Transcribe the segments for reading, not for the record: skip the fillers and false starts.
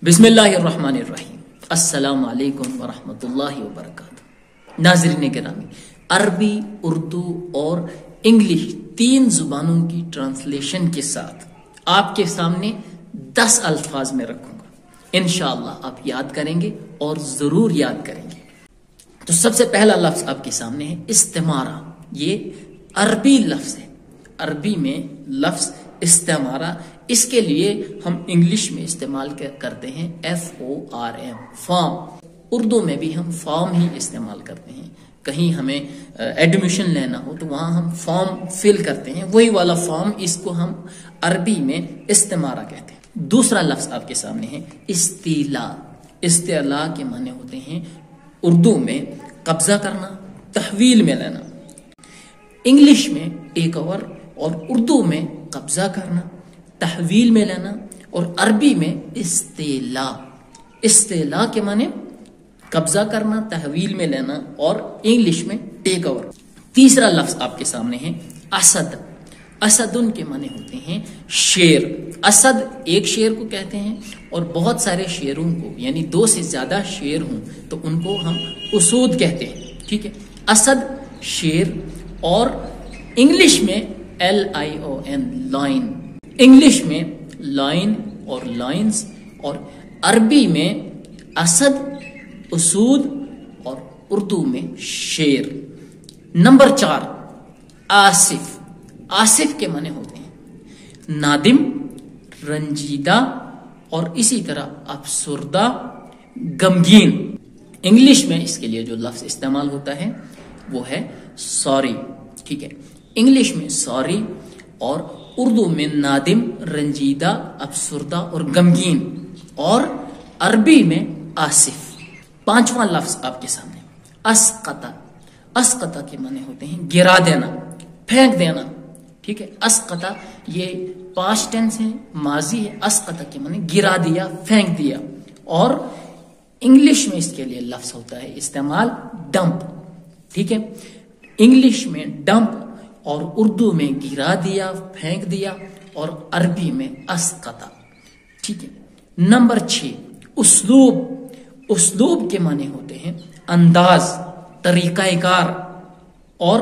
بسم اللہ الرحمن الرحیم۔ السلام علیکم ورحمۃ اللہ وبرکاتہ۔ ناظرین گرامی، عربی، اردو اور انگلش تین زبانوں کی ٹرانسلیشن کے ساتھ آپ کے سامنے 10 الفاظ میں رکھوں گا۔ انشاءاللہ آپ یاد کریں گے اور ضرور یاد کریں گے۔ تو سب سے پہلا لفظ آپ کے سامنے ہے استمارہ۔ یہ عربی لفظ ہے، عربی میں لفظ استمارہ، اس کے لیے ہم انگلش میں استعمال کرتے ہیں FORM، فارم۔ اردو میں بھی ہم فارم ہی استعمال کرتے ہیں۔ کہیں ہمیں ایڈمیشن لینا ہو تو وہاں ہم فارم فل کرتے ہیں، وہی والا فارم، اس کو ہم عربی میں استمارہ کہتے ہیں۔ دوسرا لفظ آپ کے سامنے ہے استیلا۔ استیلا کے معنی ہوتے ہیں اردو میں قبضہ کرنا، تحویل میں لینا، انگلش میں ٹیک اوور، اور اردو میں قبضہ کرنا، تحویل میں لینا، اور عربی میں استیلا۔ استیلا کے معنی قبضہ کرنا، تحویل میں لینا، اور انگلش میں ٹیک اوور۔ تیسرا لفظ آپ کے سامنے ہے اسد۔ اسدن کے معنی ہوتے ہیں شیر۔ اسد ایک شیر کو کہتے ہیں، اور بہت سارے شیروں کو، یعنی 2 سے زیادہ شیر ہوں تو ان کو ہم اسود کہتے ہیں، ٹھیک ہے۔ اسد شیر، اور انگلش میں LION لائن، انگلش میں لائن اور لائنز، اور عربی میں اسد، اسود، اور اردو میں شیر۔ نمبر 4 آصف۔ آصف کے معنی ہوتے ہیں نادم، رنجیدہ، اور اسی طرح افسردہ، غمگین۔ انگلش میں اس کے لیے جو لفظ استعمال ہوتا ہے وہ ہے سوری، ٹھیک ہے۔ انگلش میں سوری، اور اردو میں نادم، رنجیدہ، افسردہ اور غمگین، اور عربی میں آصف۔ 5واں لفظ آپ کے سامنے اسقط۔ اسقط کے معنی ہوتے ہیں گرا دینا، پھینک دینا، ٹھیک ہے۔ اسقط یہ پاسٹ ٹینس ہے، ماضی ہے۔ اسقط کے معنی گرا دیا، پھینک دیا، اور انگلش میں اس کے لیے لفظ ہوتا ہے استعمال ڈمپ، ٹھیک ہے۔ انگلش میں ڈمپ، اور اردو میں گرا دیا، پھینک دیا، اور عربی میں اسقط، ٹھیک ہے۔ نمبر 6 اسلوب۔ اسلوب کے معنی ہوتے ہیں انداز، طریقہ کار، اور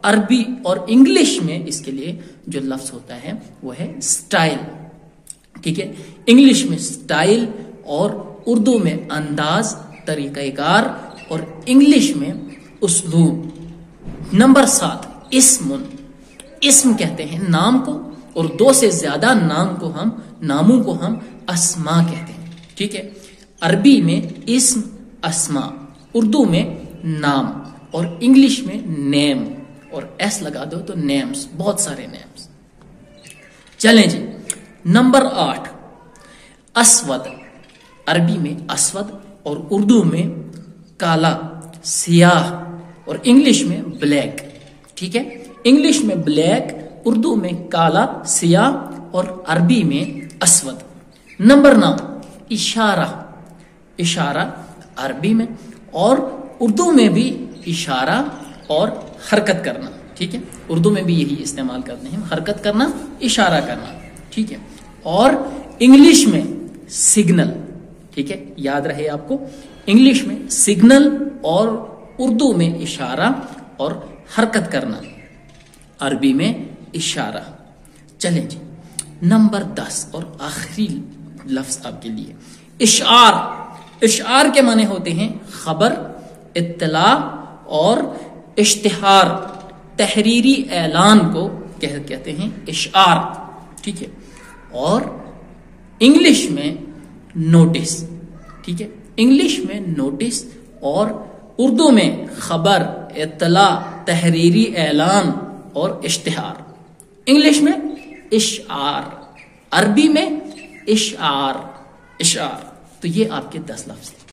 عربی اور انگلش میں اس کے لیے جو لفظ ہوتا ہے وہ ہے سٹائل، ٹھیک ہے۔ انگلش میں سٹائل، اور اردو میں انداز، طریقہ کار، اور انگلش میں اسلوب۔ نمبر 7 اسم۔ اسم کہتے ہیں نام کو، اور 2 سے زیادہ ناموں کو ہم اسما کہتے ہیں، ٹھیک ہے۔ عربی میں اسم، اسما، اردو میں نام، اور انگلش میں نیم، اور ایس لگا دو تو نیمز، بہت سارے نیمز۔ چلیں جی، نمبر 8 اسود۔ عربی میں اسود، اور اردو میں کالا، سیاہ، اور انگلش میں بلیک، ٹھیک ہے۔ انگلش میں بلیک، اردو میں کالا، سیاہ، اور عربی میں اسود۔ نمبر 9 اشارہ۔ اشارہ عربی میں اور اردو میں بھی اشارہ اور حرکت کرنا، ٹھیک ہے۔ اردو میں بھی یہی استعمال کرتے ہیں، حرکت کرنا، اشارہ کرنا، ٹھیک ہے۔ اور انگلش میں سگنل، ٹھیک ہے، یاد رہے آپ کو، انگلش میں سگنل، اور اردو میں اشارہ اور حرکت کرنا، عربی میں اشارہ۔ چلیں جی، نمبر 10 اور آخری لفظ آپ کے لیے اشعار۔ اشعار کے معنی ہوتے ہیں خبر، اطلاع، اور اشتہار، تحریری اعلان کو کہتے ہیں اشعار، ٹھیک ہے۔ اور انگلش میں نوٹس، ٹھیک ہے۔ انگلش میں نوٹس، اور اردو میں خبر، اطلاع، تحریری اعلان اور اشتہار۔ انگلش میں اشعار، عربی میں اشعار۔ اشعار۔ تو یہ آپ کے 10 لفظ ہیں۔